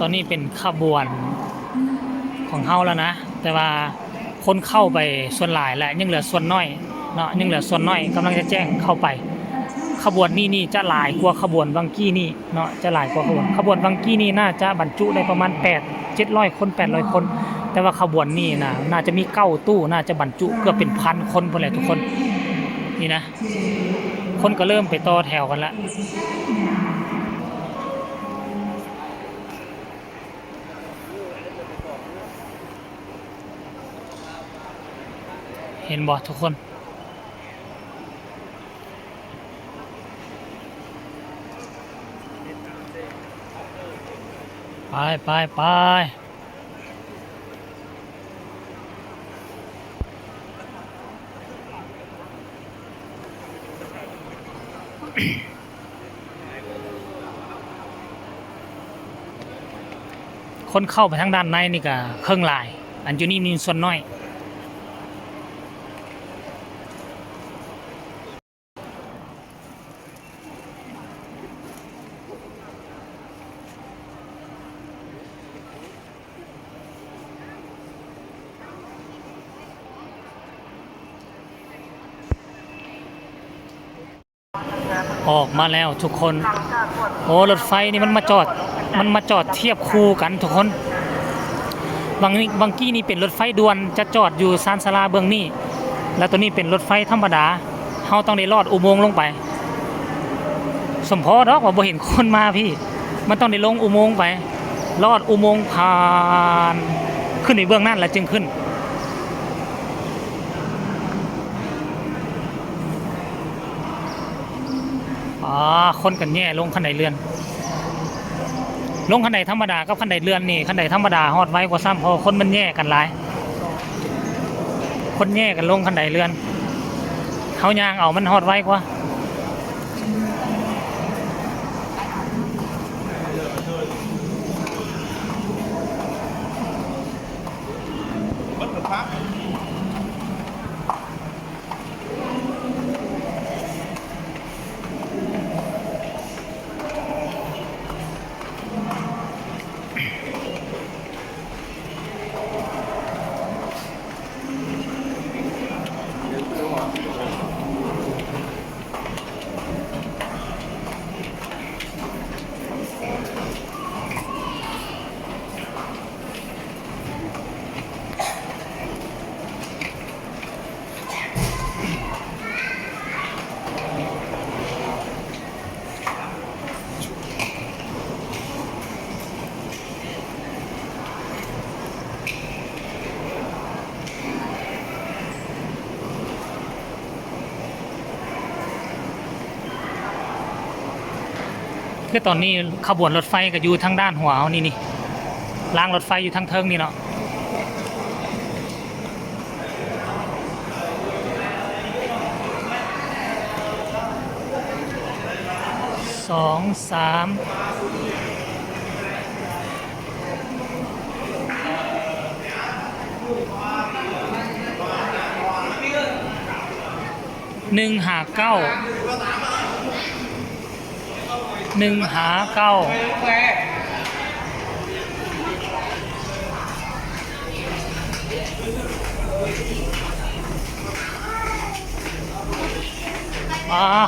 ตอนนี้เป็นขบวนของเฮาแล้วนะแต่ว่าคนเข้าไปส่วนหลายและยังเหลือส่วนน้อยเนาะยังเหลือส่วนน้อยกำลังจะแจ้งเข้าไปขบวนนี่จะหลายกว่าขบวนวังกี้นี่เนาะจะหลายกว่าขบวนวังกี้นี่น่าจะบรรจุได้ประมาณ700 คน800 คนแต่ว่าขบวนนี่นะน่าจะมี9ตู้น่าจะบรรจุเกือบเป็นพันคนพุ่นแหละทุกคนนี่นะคนก็เริ่มไปต่อแถวกันละเห็นบ่ทุกคนไปคนเข้าไปทางด้านในนี่ก็เครื่องลายอันอยู่นี่ส่วนน้อยออกมาแล้วทุกคนโอ้รถไฟนี่มันมาจอดเทียบคู่กันทุกคนบางกี้นี่เป็นรถไฟด่วนจะจอดอยู่ซานซาลาเบื้องนี่แล้วตัวนี้เป็นรถไฟธรรมดาเฮาต้องได้ลอดอุโมงค์ลงไปสมพอดอกว่าบ่เห็นคนมาพี่มันต้องได้ลงอุโมงค์ไปลอดอุโมงค์ผ่านขึ้นในเบื้องนั้นแล้วจึงขึ้นคนกันแย่ลงคันใดเรือนลงคันใดธรรมดากับคันใดเรือนนี่คันใดธรรมดาฮอดไว้กว่าซ้ำเพราะคนมันแย่กันหลายคนแย่กันลงคันใดเรือนเขาย่างเอามันฮอดไว้กว่าคือตอนนี้ขบวนรถไฟก็อยู่ทางด้านหัวนี่รางรถไฟอยู่ทางเทิงนี่เนาะ2 3159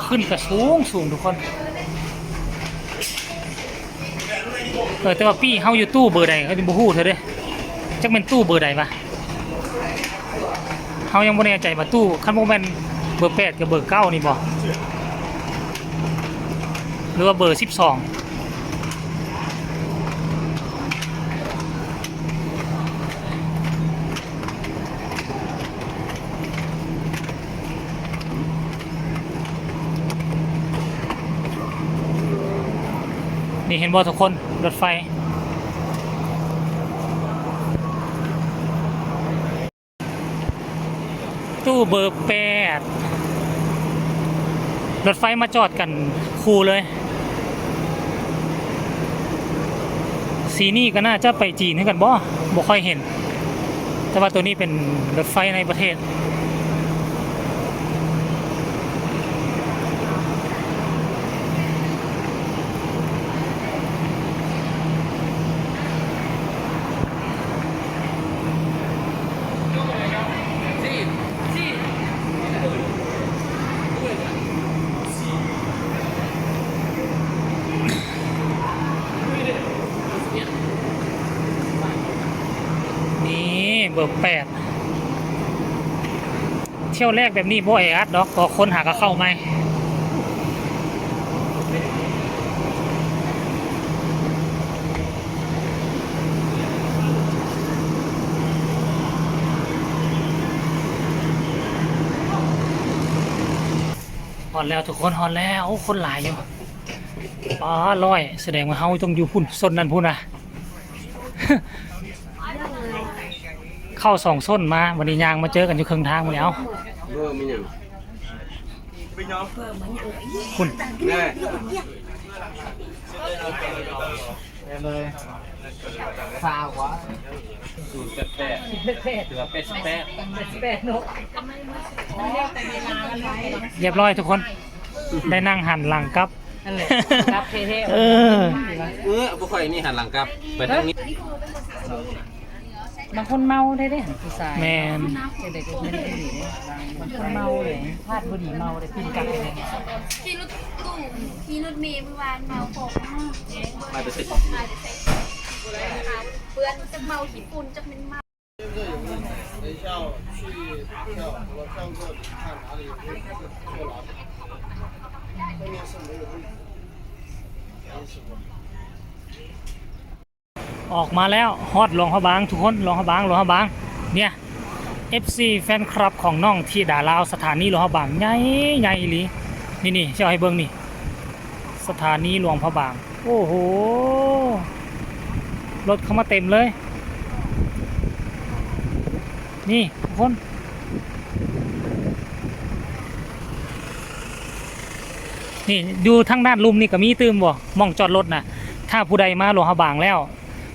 ขึ้นกระสูงทุกคนแต่ว่าพี่เฮาอยู่ตู้เบอร์ใดเขาจะบ่ฮู้เธอเด้จักเป็นตู้เบอร์ใดปะเฮายังบ่แน่ใจว่าตู้คันบ่แม่นเบอร์8กับเบอร์9นี่บ่หรือว่าเบอร์12นี่เห็นบ่ทุกคนรถไฟตู้เบอร์8รถไฟมาจอดกันคู่เลยสีนี่ก็น่าจะไปจีนให้กันบ่ค่อยเห็นแต่ว่าตัวนี้เป็นรถไฟในประเทศ น เบิก8เที่ยวแรกแบบนี้บ่แออัดดอกก็คนหาก็เข้าไหมฮอดแล้วทุกคนฮอดแล้วโอ้คนหลายอยู่ป้าร้อยแสดงว่าเฮาต้องอยู่พุ่นส้นนั่นพุ่นนะ เข้า2ส้นมาวันนี้ยางมาเจอกันอยู่ครึ่งทางมาแล้ว เบอร์มันยัง คุณ แน่ เลยซาวะ เรียบร้อยทุกคนได้นั่งหันหลังกับ นั่นแหละครับเท่ เออ บุคคลนี่หันหลังกลับไปทางนี้ บางคนเมาได้ผู้ชาย แมน เด็กๆไม่ได้ดีบางคนเมาเลยพลาดบุหรี่เมาเลยปีนกลับไปเลย ขี่รถตู้ขี่รถเมล์เมื่อวานเมาของ ไปไปสิ เพื่อนจะเมาขี่ฝุ่นจะเป็นเมา ออกมาแล้วฮอดหลวงพระบางทุกคนหลวงพระบางหลวงพระบางเนี่ย FC แฟนคลับของน้องที่ดาลาวสถานีหลวงพระบางใหญ่ใหญ่อีหลีนี่เจ้าให้เบิ่งนี่สถานีหลวงพระบางโอ้โหรถเข้ามาเต็มเลยนี่ทุกคนนี่ดูทั้งด้านลุมนี่ก็มีตื้มบ่มองจอดรถนะถ้าผู้ใดมาหลวงพระบางแล้ว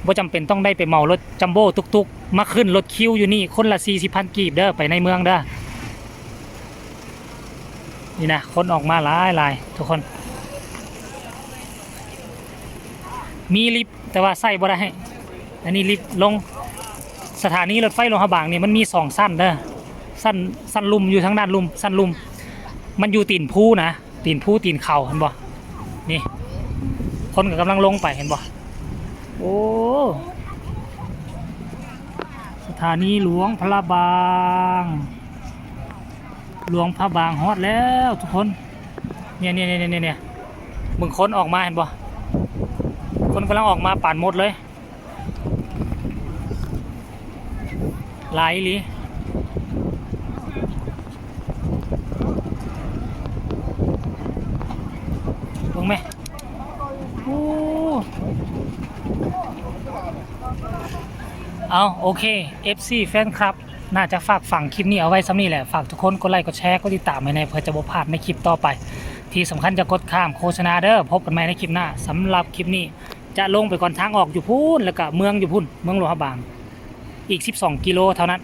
บ่จำเป็นต้องได้ไปเหมารถจัมโบ้ตุกๆมาขึ้นรถคิวอยู่นี่คนละ40,000กีบเด้อไปในเมืองเด้อนี่นะคนออกมาหลายทุกคนมีลิฟต์แต่ว่าใส่บ่ได้อันนี้ลิฟต์ลงสถานีรถไฟหลวงพระบางนี่มันมี2สั้นเด้อสั้นลุมอยู่ทั้งด้านลุมสั้นลุมมันอยู่ตีนภูนะตีนภูตีนเข่าเห็นบ่นี่คนก็กำลังลงไปเห็นบ่โอ้สถานีหลวงพระบางหลวงพระบางฮอดแล้วทุกคนเนี่ยมึงคนออกมาเห็นบ่คนกำลังออกมาป่านหมดเลยหลายอีหลีเบิ่งไหมโอ้เอาโอเค FC แฟนคลับน่าจะฝากฝั่งคลิปนี้เอาไว้ซ้ำนี่แหละฝากทุกคนกดไลค์กดแชร์กดติดตามให้ในเพื่อจะบ่พลาดในคลิปต่อไปที่สำคัญจะกดข้ามโฆษณาเด้อพบกันใหม่ในคลิปหน้าสำหรับคลิปนี้จะลงไปก่อนทางออกอยู่พูนแล้วก็เมืองอยู่พุ่นเมืองหลวงพระบางอีก12 กิโลเท่านั้น